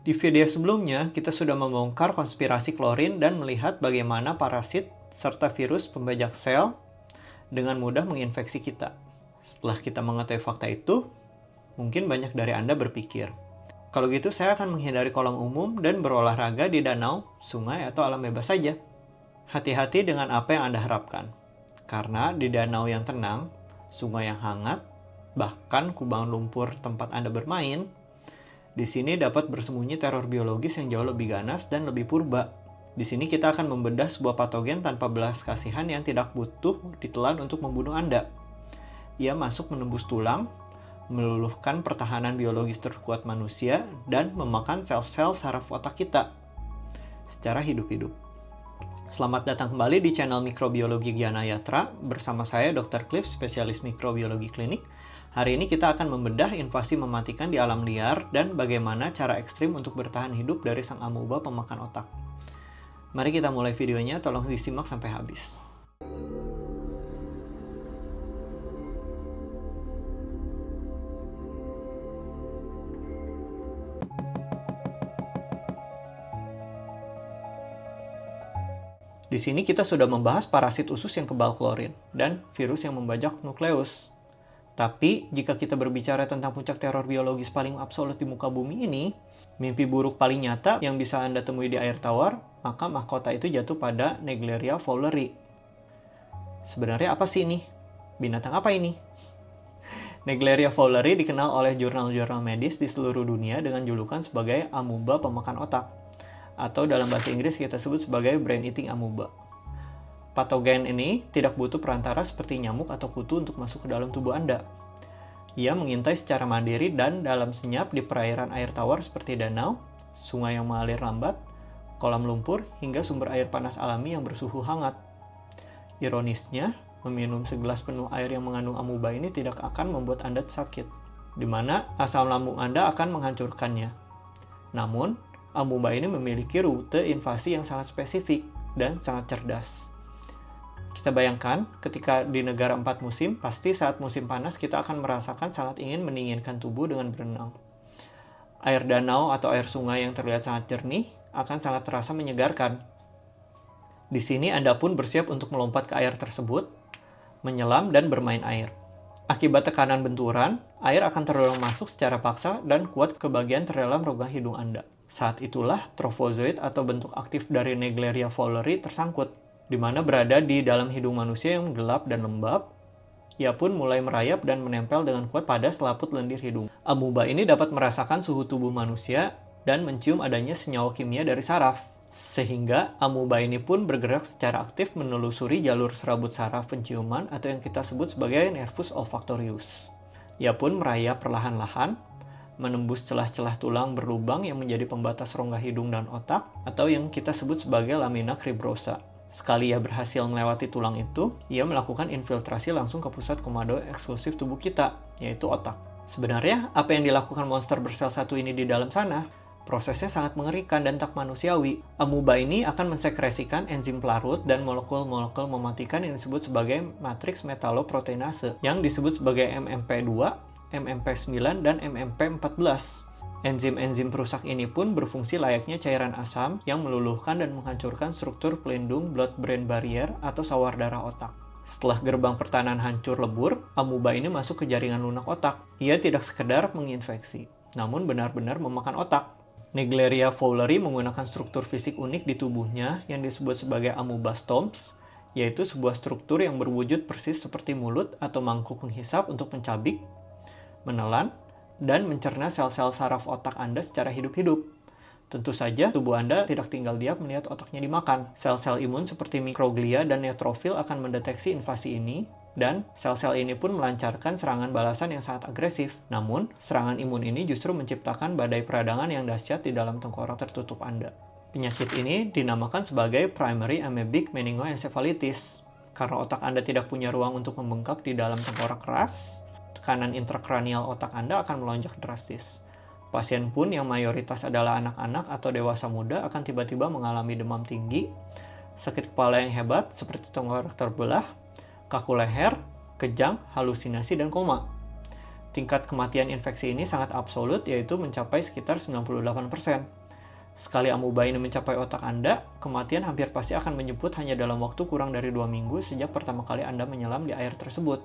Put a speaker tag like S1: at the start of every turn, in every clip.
S1: Di video sebelumnya, kita sudah membongkar konspirasi klorin dan melihat bagaimana parasit serta virus pembajak sel dengan mudah menginfeksi kita. Setelah kita mengetahui fakta itu, mungkin banyak dari Anda berpikir, kalau gitu saya akan menghindari kolam umum dan berolahraga di danau, sungai, atau alam bebas saja. Hati-hati dengan apa yang Anda harapkan. Karena di danau yang tenang, sungai yang hangat, bahkan kubang lumpur tempat Anda bermain, di sini dapat bersembunyi teror biologis yang jauh lebih ganas dan lebih purba. Di sini kita akan membedah sebuah patogen tanpa belas kasihan yang tidak butuh ditelan untuk membunuh Anda. Ia masuk menembus tulang, meluluhkan pertahanan biologis terkuat manusia, dan memakan sel-sel saraf otak kita secara hidup-hidup. Selamat datang kembali di channel Mikrobiologi Giana Yatra bersama saya Dr. Cliff, spesialis mikrobiologi klinik. Hari ini kita akan membedah invasi mematikan di alam liar dan bagaimana cara ekstrim untuk bertahan hidup dari sang amuba pemakan otak. Mari kita mulai videonya, tolong disimak sampai habis. Di sini kita sudah membahas parasit usus yang kebal klorin dan virus yang membajak nukleus. Tapi, jika kita berbicara tentang puncak teror biologis paling absolut di muka bumi ini, mimpi buruk paling nyata yang bisa Anda temui di air tawar, maka mahkota itu jatuh pada Naegleria fowleri. Sebenarnya apa sih ini? Binatang apa ini? Naegleria fowleri dikenal oleh jurnal-jurnal medis di seluruh dunia dengan julukan sebagai amuba pemakan otak, atau dalam bahasa Inggris kita sebut sebagai brain-eating amuba. Patogen ini tidak butuh perantara seperti nyamuk atau kutu untuk masuk ke dalam tubuh Anda. Ia mengintai secara mandiri dan dalam senyap di perairan air tawar seperti danau, sungai yang mengalir lambat, kolam lumpur, hingga sumber air panas alami yang bersuhu hangat. Ironisnya, meminum segelas penuh air yang mengandung amuba ini tidak akan membuat Anda sakit, di mana asam lambung Anda akan menghancurkannya. Namun, amuba ini memiliki rute invasi yang sangat spesifik dan sangat cerdas. Kita bayangkan, ketika di negara 4 musim, pasti saat musim panas kita akan merasakan sangat ingin mendinginkan tubuh dengan berenang. Air danau atau air sungai yang terlihat sangat jernih akan sangat terasa menyegarkan. Di sini Anda pun bersiap untuk melompat ke air tersebut, menyelam dan bermain air. Akibat tekanan benturan, air akan terdorong masuk secara paksa dan kuat ke bagian terdalam rongga hidung Anda. Saat itulah trofozoid atau bentuk aktif dari Naegleria fowleri tersangkut, di mana berada di dalam hidung manusia yang gelap dan lembab. Ia pun mulai merayap dan menempel dengan kuat pada selaput lendir hidung. Amuba ini dapat merasakan suhu tubuh manusia dan mencium adanya senyawa kimia dari saraf. Sehingga amuba ini pun bergerak secara aktif menelusuri jalur serabut saraf penciuman atau yang kita sebut sebagai nervus olfactorius. Ia pun merayap perlahan-lahan, menembus celah-celah tulang berlubang yang menjadi pembatas rongga hidung dan otak, atau yang kita sebut sebagai lamina cribrosa. Sekali ia berhasil melewati tulang itu, ia melakukan infiltrasi langsung ke pusat komando eksklusif tubuh kita, yaitu otak. Sebenarnya, apa yang dilakukan monster bersel satu ini di dalam sana? Prosesnya sangat mengerikan dan tak manusiawi. Amuba ini akan mensekresikan enzim pelarut dan molekul-molekul mematikan yang disebut sebagai matriks metaloproteinase, yang disebut sebagai MMP2, MMP9, dan MMP14. Enzim-enzim perusak ini pun berfungsi layaknya cairan asam yang meluluhkan dan menghancurkan struktur pelindung blood-brain barrier atau sawar darah otak. Setelah gerbang pertahanan hancur lebur, amuba ini masuk ke jaringan lunak otak. Ia tidak sekedar menginfeksi, namun benar-benar memakan otak. Naegleria fowleri menggunakan struktur fisik unik di tubuhnya yang disebut sebagai amubastomes, yaitu sebuah struktur yang berwujud persis seperti mulut atau mangkuk penghisap untuk mencabik, menelan, dan mencerna sel-sel saraf otak Anda secara hidup-hidup. Tentu saja, tubuh Anda tidak tinggal diam melihat otaknya dimakan. Sel-sel imun seperti mikroglia dan neutrofil akan mendeteksi invasi ini, dan sel-sel ini pun melancarkan serangan balasan yang sangat agresif. Namun, serangan imun ini justru menciptakan badai peradangan yang dahsyat di dalam tengkorak tertutup Anda. Penyakit ini dinamakan sebagai primary amoebic meningoencephalitis. Karena otak Anda tidak punya ruang untuk membengkak di dalam tengkorak keras, tekanan intrakranial otak Anda akan melonjak drastis. Pasien pun yang mayoritas adalah anak-anak atau dewasa muda akan tiba-tiba mengalami demam tinggi, sakit kepala yang hebat seperti tengkorak terbelah, kaku leher, kejang, halusinasi, dan koma. Tingkat kematian infeksi ini sangat absolut, yaitu mencapai sekitar 98%. Sekali amuba ini mencapai otak Anda, kematian hampir pasti akan menjemput hanya dalam waktu kurang dari 2 minggu sejak pertama kali Anda menyelam di air tersebut.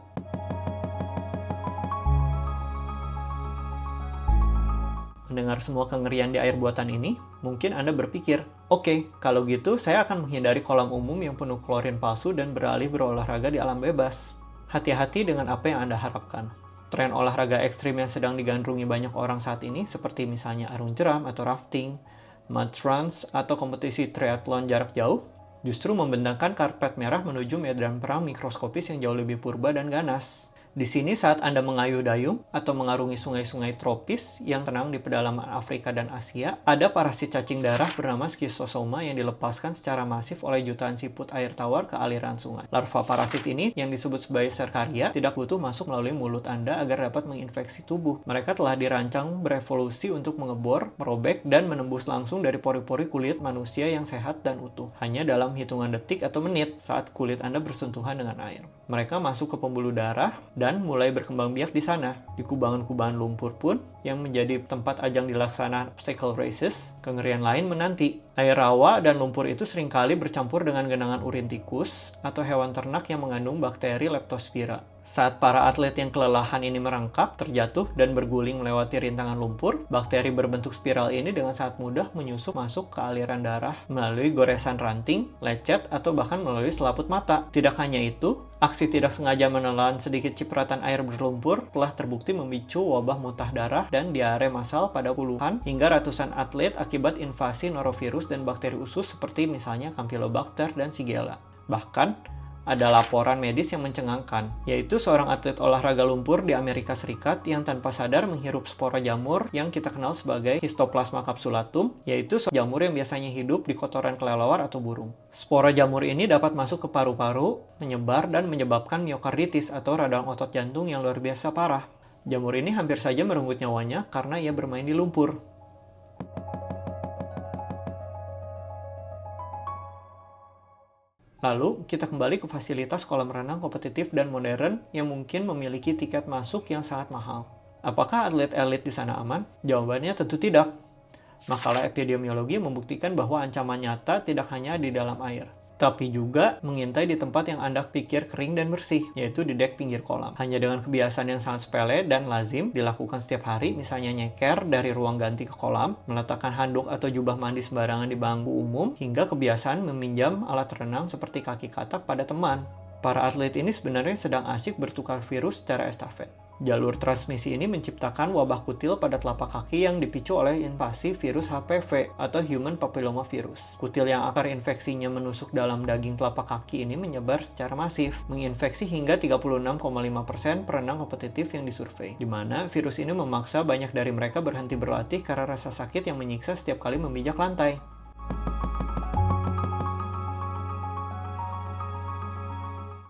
S1: Mendengar semua kengerian di air buatan ini, mungkin Anda berpikir, oke, kalau gitu saya akan menghindari kolam umum yang penuh klorin palsu dan beralih berolahraga di alam bebas. Hati-hati dengan apa yang Anda harapkan. Tren olahraga ekstrim yang sedang digandrungi banyak orang saat ini, seperti misalnya arung jeram atau rafting, mud runs, atau kompetisi triathlon jarak jauh, justru membentangkan karpet merah menuju medan perang mikroskopis yang jauh lebih purba dan ganas. Di sini saat Anda mengayuh dayung atau mengarungi sungai-sungai tropis yang tenang di pedalaman Afrika dan Asia, ada parasit cacing darah bernama schistosoma yang dilepaskan secara masif oleh jutaan siput air tawar ke aliran sungai. Larva parasit ini, yang disebut sebagai serkaria, tidak butuh masuk melalui mulut Anda agar dapat menginfeksi tubuh. Mereka telah dirancang berevolusi untuk mengebor, merobek, dan menembus langsung dari pori-pori kulit manusia yang sehat dan utuh, hanya dalam hitungan detik atau menit saat kulit Anda bersentuhan dengan air. Mereka masuk ke pembuluh darah dan mulai berkembang biak di sana. Di kubangan-kubangan lumpur pun, yang menjadi tempat ajang dilaksanakan obstacle races, kengerian lain menanti. Air rawa dan lumpur itu seringkali bercampur dengan genangan urin tikus atau hewan ternak yang mengandung bakteri Leptospira. Saat para atlet yang kelelahan ini merangkak, terjatuh, dan berguling melewati rintangan lumpur, bakteri berbentuk spiral ini dengan sangat mudah menyusup masuk ke aliran darah melalui goresan ranting, lecet, atau bahkan melalui selaput mata. Tidak hanya itu, aksi tidak sengaja menelan sedikit cipratan air berlumpur telah terbukti memicu wabah muntah darah dan diare massal pada puluhan hingga ratusan atlet akibat invasi norovirus dan bakteri usus seperti misalnya Campylobacter dan Shigella. Bahkan, ada laporan medis yang mencengangkan, yaitu seorang atlet olahraga lumpur di Amerika Serikat yang tanpa sadar menghirup spora jamur yang kita kenal sebagai Histoplasma capsulatum, yaitu jamur yang biasanya hidup di kotoran kelelawar atau burung. Spora jamur ini dapat masuk ke paru-paru, menyebar, dan menyebabkan miokarditis atau radang otot jantung yang luar biasa parah. Jamur ini hampir saja merenggut nyawanya karena ia bermain di lumpur. Lalu, kita kembali ke fasilitas kolam renang kompetitif dan modern yang mungkin memiliki tiket masuk yang sangat mahal. Apakah atlet elit di sana aman? Jawabannya tentu tidak. Makalah epidemiologi membuktikan bahwa ancaman nyata tidak hanya di dalam air, tapi juga mengintai di tempat yang Anda pikir kering dan bersih, yaitu di dek pinggir kolam. Hanya dengan kebiasaan yang sangat sepele dan lazim dilakukan setiap hari, misalnya nyeker dari ruang ganti ke kolam, meletakkan handuk atau jubah mandi sembarangan di bangku umum, hingga kebiasaan meminjam alat renang seperti kaki katak pada teman. Para atlet ini sebenarnya sedang asyik bertukar virus secara estafet. Jalur transmisi ini menciptakan wabah kutil pada telapak kaki yang dipicu oleh invasi virus HPV atau Human Papilloma Virus. Kutil yang akar infeksinya menusuk dalam daging telapak kaki ini menyebar secara masif, menginfeksi hingga 36,5% perenang kompetitif yang disurvei, di mana virus ini memaksa banyak dari mereka berhenti berlatih karena rasa sakit yang menyiksa setiap kali memijak lantai.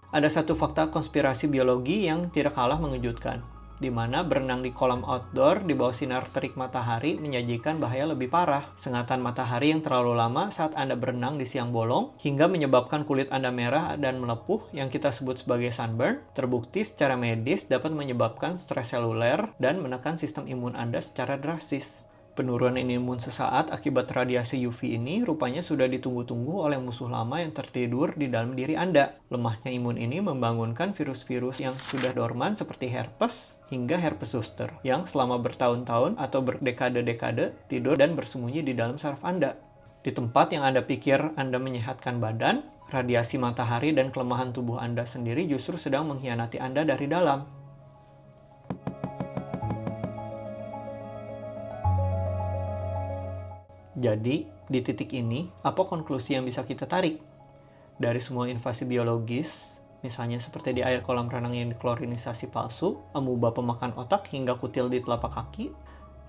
S1: Ada satu fakta konspirasi biologi yang tidak kalah mengejutkan, di mana berenang di kolam outdoor di bawah sinar terik matahari menyajikan bahaya lebih parah. Sengatan matahari yang terlalu lama saat Anda berenang di siang bolong, hingga menyebabkan kulit Anda merah dan melepuh yang kita sebut sebagai sunburn, terbukti secara medis dapat menyebabkan stres seluler dan menekan sistem imun Anda secara drastis. Penurunan imun sesaat akibat radiasi UV ini rupanya sudah ditunggu-tunggu oleh musuh lama yang tertidur di dalam diri Anda. Lemahnya imun ini membangunkan virus-virus yang sudah dorman seperti herpes hingga herpes zoster, yang selama bertahun-tahun atau berdekade-dekade tidur dan bersembunyi di dalam saraf Anda. Di tempat yang Anda pikir Anda menyehatkan badan, radiasi matahari dan kelemahan tubuh Anda sendiri justru sedang mengkhianati Anda dari dalam. Jadi, di titik ini, apa konklusi yang bisa kita tarik? Dari semua invasi biologis, misalnya seperti di air kolam renang yang diklorinisasi palsu, amuba pemakan otak hingga kutil di telapak kaki,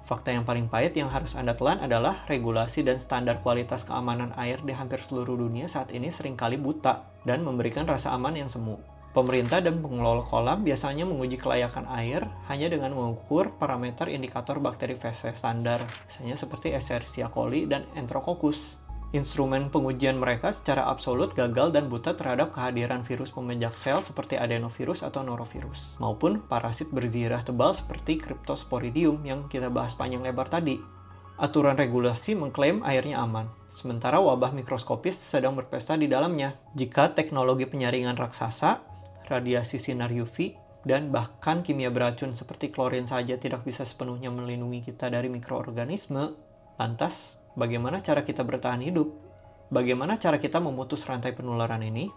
S1: fakta yang paling pahit yang harus Anda telan adalah regulasi dan standar kualitas keamanan air di hampir seluruh dunia saat ini seringkali buta dan memberikan rasa aman yang semu. Pemerintah dan pengelola kolam biasanya menguji kelayakan air hanya dengan mengukur parameter indikator bakteri feses standar, misalnya seperti Escherichia coli dan Enterococcus. Instrumen pengujian mereka secara absolut gagal dan buta terhadap kehadiran virus pemejak sel seperti adenovirus atau norovirus, maupun parasit berzirah tebal seperti Cryptosporidium yang kita bahas panjang lebar tadi. Aturan regulasi mengklaim airnya aman, sementara wabah mikroskopis sedang berpesta di dalamnya. Jika teknologi penyaringan raksasa, radiasi sinar UV, dan bahkan kimia beracun seperti klorin saja tidak bisa sepenuhnya melindungi kita dari mikroorganisme, lantas bagaimana cara kita bertahan hidup? Bagaimana cara kita memutus rantai penularan ini?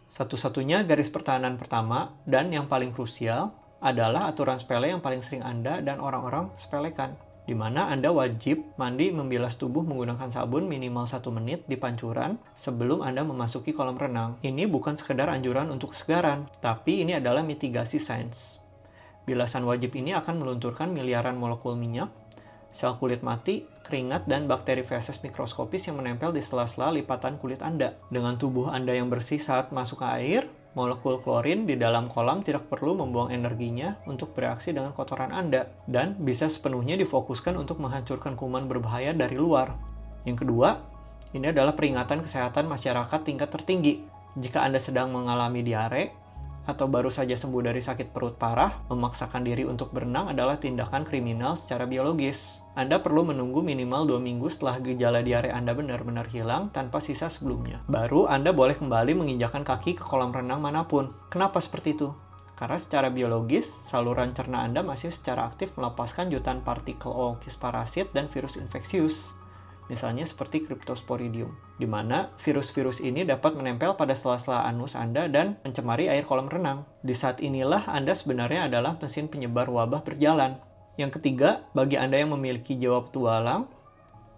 S1: Satu-satunya garis pertahanan pertama dan yang paling krusial adalah aturan sepele yang paling sering Anda dan orang-orang sepelekan, di mana Anda wajib mandi membilas tubuh menggunakan sabun minimal 1 menit di pancuran sebelum Anda memasuki kolam renang. Ini bukan sekedar anjuran untuk kesegaran, tapi ini adalah mitigasi sains. Bilasan wajib ini akan melunturkan miliaran molekul minyak, sel kulit mati, keringat, dan bakteri feses mikroskopis yang menempel di sela-sela lipatan kulit Anda. Dengan tubuh Anda yang bersih saat masuk ke air, molekul klorin di dalam kolam tidak perlu membuang energinya untuk bereaksi dengan kotoran Anda, dan bisa sepenuhnya difokuskan untuk menghancurkan kuman berbahaya dari luar. Yang kedua, ini adalah peringatan kesehatan masyarakat tingkat tertinggi. Jika Anda sedang mengalami diare, atau baru saja sembuh dari sakit perut parah, memaksakan diri untuk berenang adalah tindakan kriminal secara biologis. Anda perlu menunggu minimal 2 minggu setelah gejala diare Anda benar-benar hilang tanpa sisa sebelumnya. Baru Anda boleh kembali menginjakkan kaki ke kolam renang manapun. Kenapa seperti itu? Karena secara biologis, saluran cerna Anda masih secara aktif melepaskan jutaan partikel ookis parasit dan virus infeksius. Misalnya seperti Cryptosporidium, di mana virus-virus ini dapat menempel pada sela-sela anus Anda dan mencemari air kolam renang. Di saat inilah Anda sebenarnya adalah mesin penyebar wabah berjalan. Yang ketiga, bagi Anda yang memiliki jiwa petualang,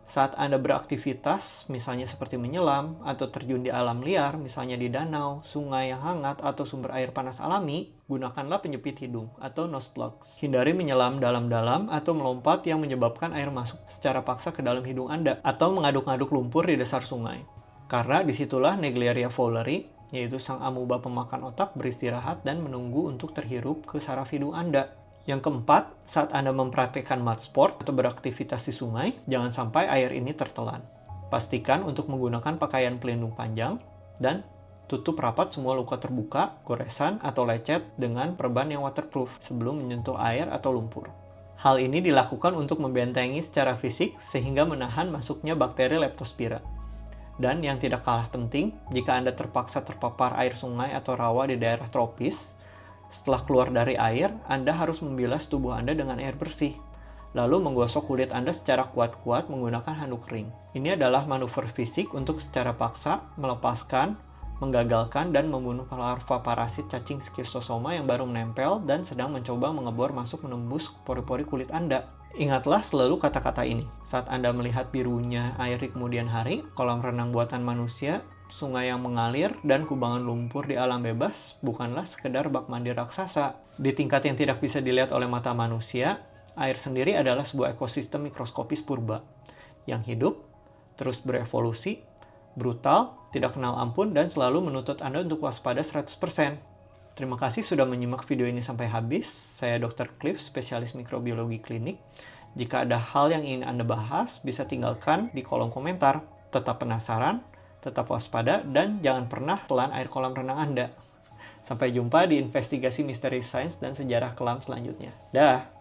S1: saat Anda beraktivitas, misalnya seperti menyelam atau terjun di alam liar, misalnya di danau, sungai yang hangat, atau sumber air panas alami, gunakanlah penjepit hidung atau nose plugs. Hindari menyelam dalam-dalam atau melompat yang menyebabkan air masuk secara paksa ke dalam hidung Anda, atau mengaduk-aduk lumpur di dasar sungai. Karena disitulah Naegleria fowleri, yaitu sang amuba pemakan otak, beristirahat dan menunggu untuk terhirup ke saraf hidung Anda. Yang keempat, saat Anda mempraktikkan mud sport atau beraktivitas di sungai, jangan sampai air ini tertelan. Pastikan untuk menggunakan pakaian pelindung panjang dan tutup rapat semua luka terbuka, goresan, atau lecet dengan perban yang waterproof sebelum menyentuh air atau lumpur. Hal ini dilakukan untuk membentengi secara fisik sehingga menahan masuknya bakteri Leptospira. Dan yang tidak kalah penting, jika Anda terpaksa terpapar air sungai atau rawa di daerah tropis, setelah keluar dari air, Anda harus membilas tubuh Anda dengan air bersih, lalu menggosok kulit Anda secara kuat-kuat menggunakan handuk kering. Ini adalah manuver fisik untuk secara paksa melepaskan, menggagalkan, dan membunuh larva parasit cacing schistosoma yang baru menempel dan sedang mencoba mengebor masuk menembus pori-pori kulit Anda. Ingatlah selalu kata-kata ini. Saat Anda melihat birunya air di kemudian hari, kolam renang buatan manusia, sungai yang mengalir, dan kubangan lumpur di alam bebas bukanlah sekedar bak mandi raksasa. Di tingkat yang tidak bisa dilihat oleh mata manusia, air sendiri adalah sebuah ekosistem mikroskopis purba yang hidup, terus berevolusi, brutal, tidak kenal ampun, dan selalu menuntut Anda untuk waspada 100%. Terima kasih sudah menyimak video ini sampai habis. Saya Dr. Cliff, spesialis mikrobiologi klinik. Jika ada hal yang ingin Anda bahas, bisa tinggalkan di kolom komentar. Tetap penasaran, tetap waspada, dan jangan pernah telan air kolam renang Anda. Sampai jumpa di investigasi misteri sains dan sejarah kelam selanjutnya. Dah!